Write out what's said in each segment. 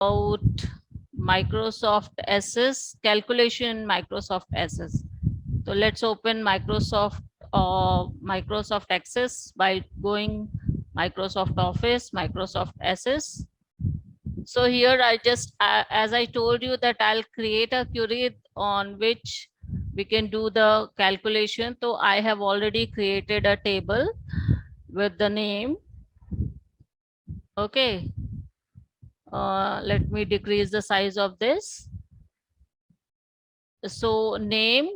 about Microsoft SS calculation in Microsoft SS. So let's open Microsoft Access by going Microsoft Office, Microsoft SS. So here I just, as I told you that I'll create a query on which we can do the calculation. So I have already created a table with the name. Okay. Let me decrease the size of this. So name,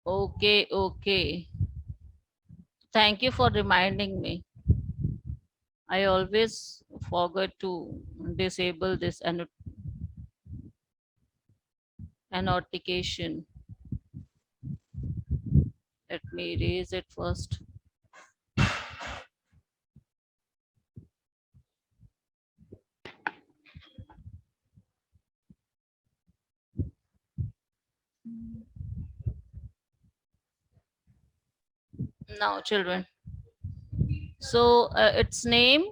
okay. Thank you for reminding me. I always forget to disable this annotation. Let me erase it first. Now, children. So its name,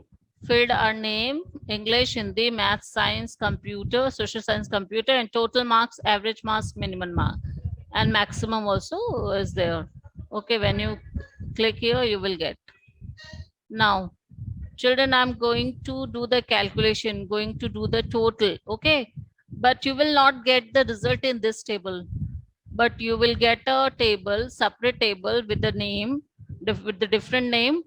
filled our name, English, Hindi, math, science, computer, social science, computer, and total marks, average marks, minimum mark, and maximum also is there. Okay, when you click here, you will get. Now, children, I'm going to do the calculation, going to do the total. Okay, but you will not get the result in this table, but you will get a table, separate table with the name, with the different name,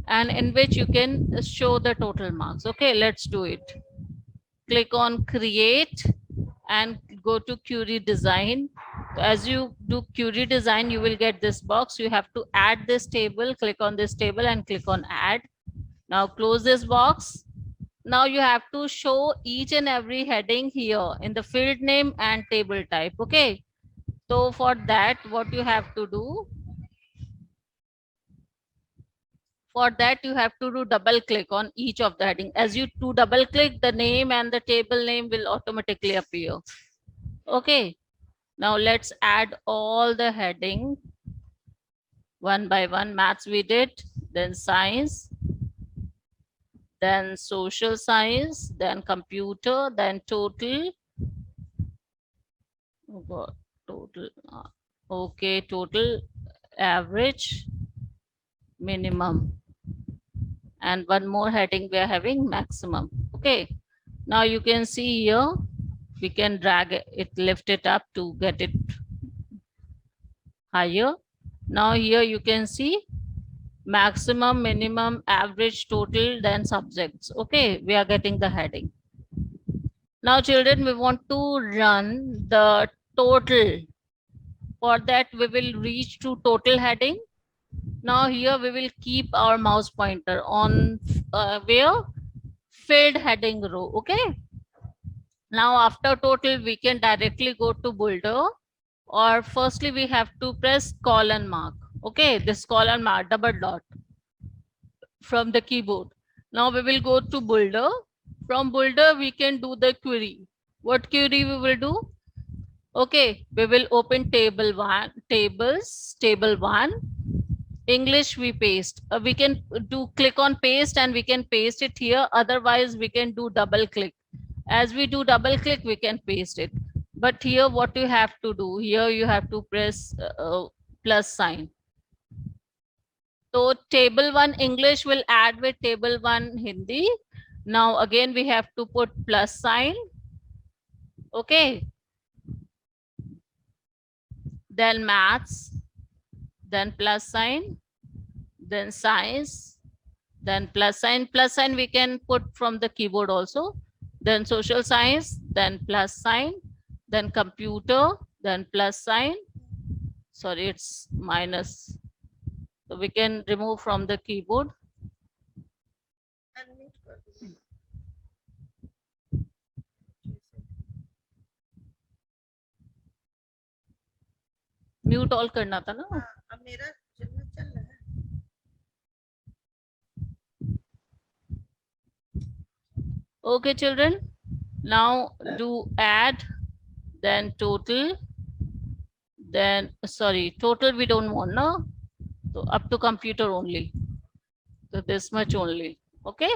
and in which you can show the total marks. Okay, let's do it. Click on create and go to query design. As you do query design, you will get this box. You have to add this table. Click on this table and click on add. Now close this box. Now you have to show each and every heading here in the field name and table type. Okay, so for that, what you have to do, for that you have to do double click on each of the heading. As you do double click, the name and the table name will automatically appear. Okay, now let's add all the heading one by one. Maths we did, then science, then social science, then computer, then total. Oh God, total. Okay, total, average, minimum, and one more heading we are having maximum. Okay, now you can see here we can drag it, lift it up to get it higher. Now here you can see maximum, minimum, average, total, then subjects. Okay, we are getting the heading. Now children, we want to run the total. For that we will reach to total heading. Now here we will keep our mouse pointer on where filled heading row. Okay, now after total we can directly go to boulder, or firstly we have to press colon mark. Okay, this colon mark, double dot from the keyboard. Now we will go to boulder. From boulder we can do the query. What query we will do? Okay, we will open table one, table one. English we paste. We can do click on paste and we can paste it here. Otherwise we can do double click. As we do double click, we can paste it. But here what you have to do, here you have to press plus sign. So table one English will add with table one Hindi. Now again we have to put plus sign. Okay. Then maths, then plus sign, then science, then plus sign. Plus sign we can put from the keyboard also. Then social science, then plus sign, then computer, then plus sign. Sorry, it's minus. So we can remove from the keyboard. Mute all करना था ना. अब मेरा चल रहा है. Okay, children. Now do add, then total, then sorry, total we don't want, no? So up to computer only. So this much only. Okay.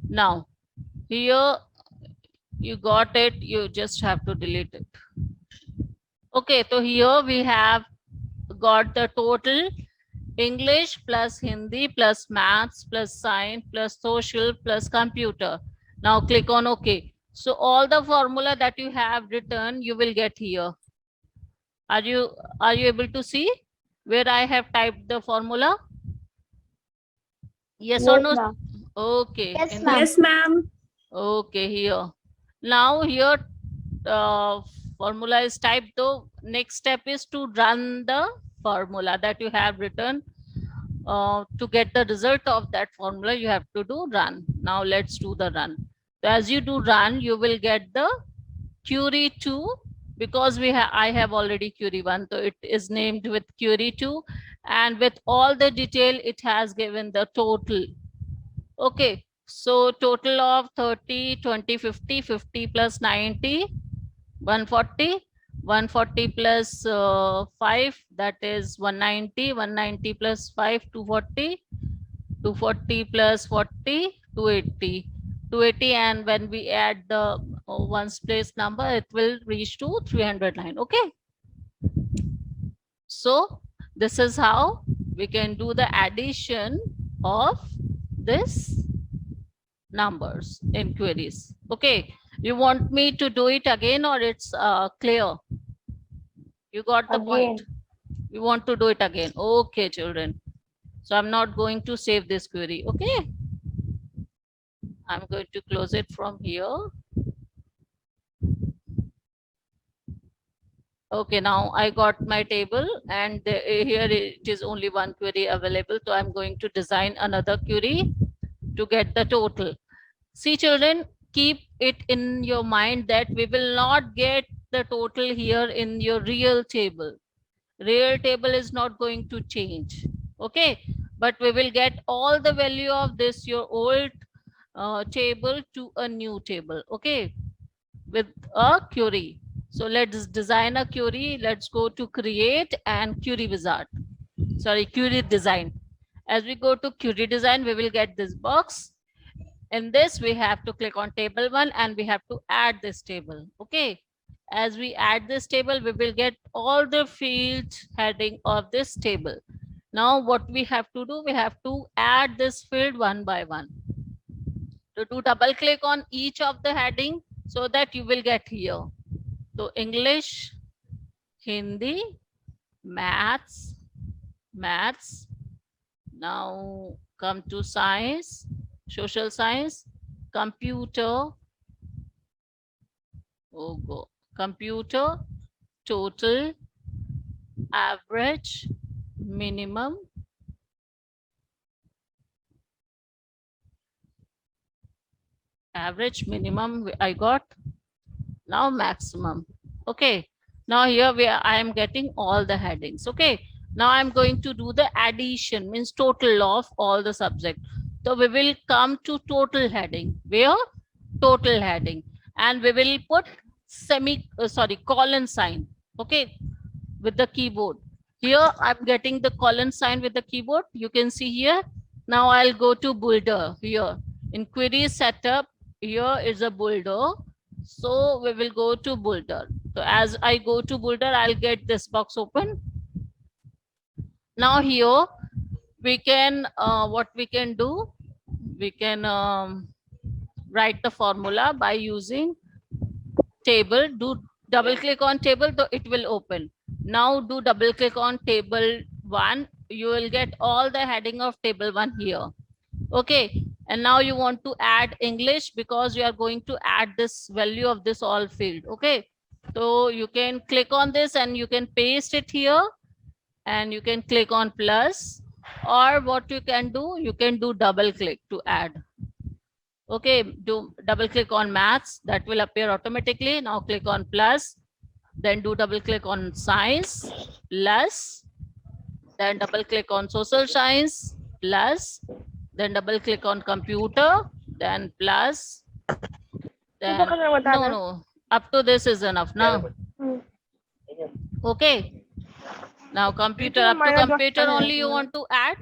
Now here You got it. You just have to delete it. Okay, so here we have got the total English plus Hindi plus maths plus science plus social plus computer. Now click on OK. So all the formula that you have written, you will get here. Are you able to see where I have typed the formula? Yes or Yes, no? ma'am. Okay. Yes, In ma'am. Yes, ma'am. Okay, here. Now here formula is typed. The next step is to run the formula that you have written. To get the result of that formula, you have to do run. Now let's do the run. So as you do run, you will get the query 2 because I have already query 1. So it is named with query 2 and with all the detail it has given the total. Okay, so total of 30, 20, 50, 50 plus 90, 140, 140 plus 5, that is 190, 190 plus 5, 240, 240 plus 40, 280, 280, and when we add the ones place number, it will reach to 309. Okay, so this is how we can do the addition of this numbers in queries. Okay, you want me to do it again or it's clear? You got the point? Again. You want to do it again? Okay, children. So I'm not going to save this query. Okay, I'm going to close it from here. Okay, now I got my table and here it is only one query available. So I'm going to design another query to get the total. See children, keep it in your mind that we will not get the total here in your real table. Real table is not going to change. Okay, but we will get all the value of this your old table to a new table. Okay, with a query. So let's design a query. Let's go to create and query wizard. Sorry, query design. As we go to query design, we will get this box. In this, we have to click on table 1 and we have to add this table. Okay. As we add this table, we will get all the fields heading of this table. Now what we have to do, we have to add this field one by one. To do double click on each of the heading so that you will get here. So English, Hindi, maths, maths. Now come to science, social science, computer, computer, total, average, minimum, average, minimum I got. Now maximum. Okay, now here I am getting all the headings. Okay, now I'm going to do the addition, means total of all the subject. So we will come to total heading. Where? Total heading, and we will put colon sign. Okay, with the keyboard. Here I'm getting the colon sign with the keyboard. You can see here. Now I'll go to Boulder here. In query setup, here is a Boulder. So we will go to Boulder. So as I go to Boulder, I'll get this box open. Now here we can, what we can do, we can write the formula by using table. Do double click on table, so it will open. Now do double click on table 1. You will get all the heading of table 1 here. Okay, and now you want to add English because you are going to add this value of this all field. Okay, so you can click on this and you can paste it here and you can click on plus, or what you can do double click to add. Okay, do double click on maths, that will appear automatically. Now click on plus, then do double click on science, plus, then double click on social science, plus, then double click on computer, then plus, then no, up to this is enough now. Okay, now computer, up to computer only you want to add.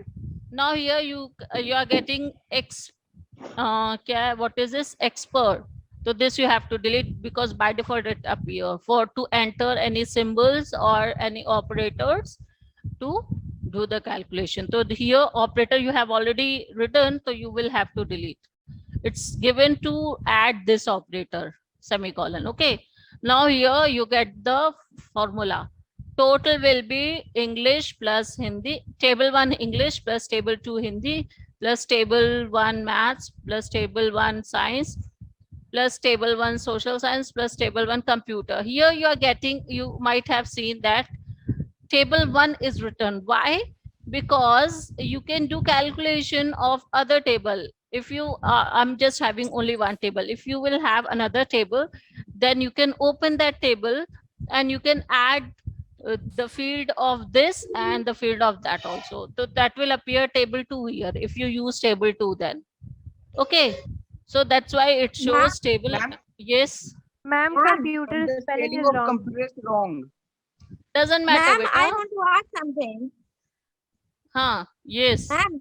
Now here you are getting what is this, expert. So this you have to delete because by default it appear. For to enter any symbols or any operators to do the calculation. So here operator you have already written, so you will have to delete. It's given to add this operator, semicolon. Okay. Now here you get the formula. Total will be English plus Hindi, table 1 English plus table 2 Hindi plus table 1 maths plus table 1 science plus table 1 social science plus table 1 computer. Here you are getting, you might have seen that table 1 is written. Why? Because you can do calculation of other table. If you I'm just having only one table. If you will have another table, then you can open that table and you can add the field of this and the field of that also. So that will appear table 2 here if you use table 2 then. Okay. So that's why it shows table. Ma'am? Yes. Ma'am, computer The spelling spelling is of wrong. computer is wrong. Doesn't matter. Ma'am, I want to ask something. Huh. Yes. Ma'am,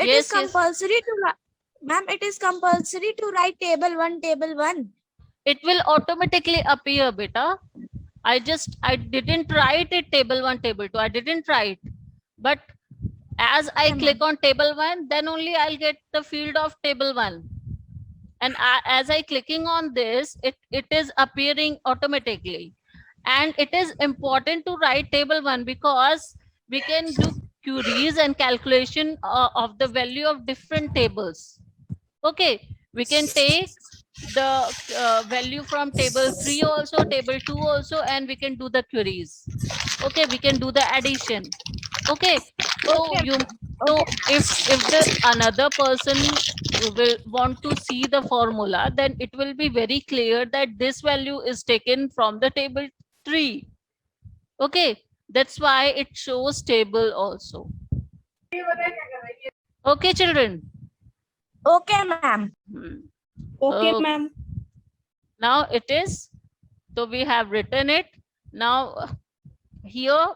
it Yes, is yes. compulsory to ma'am, it is compulsory to write table 1, table 1. It will automatically appear, beta. I didn't write it table 1, table 2. I didn't write. But as I Yeah, click on table 1, then only I'll get the field of table 1. And as I clicking on this, it is appearing automatically. And it is important to write table 1 because we can do queries and calculation of the value of different tables. Okay, we can take the value from table 3 also, table 2 also, and we can do the queries. Okay, we can do the addition. Okay, so if the another person will want to see the formula, then it will be very clear that this value is taken from the table 3. Okay, that's why it shows table also. Okay, children. Okay, ma'am. Okay, ma'am. Now it is, so we have written it. Now here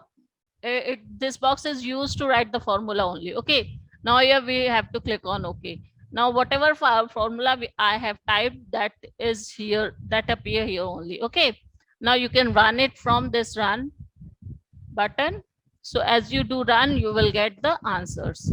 this box is used to write the formula only. Okay, now here we have to click on OK. Now whatever formula I have typed, that is here, that appear here only. Okay, now you can run it from this run button. So as you do run, you will get the answers.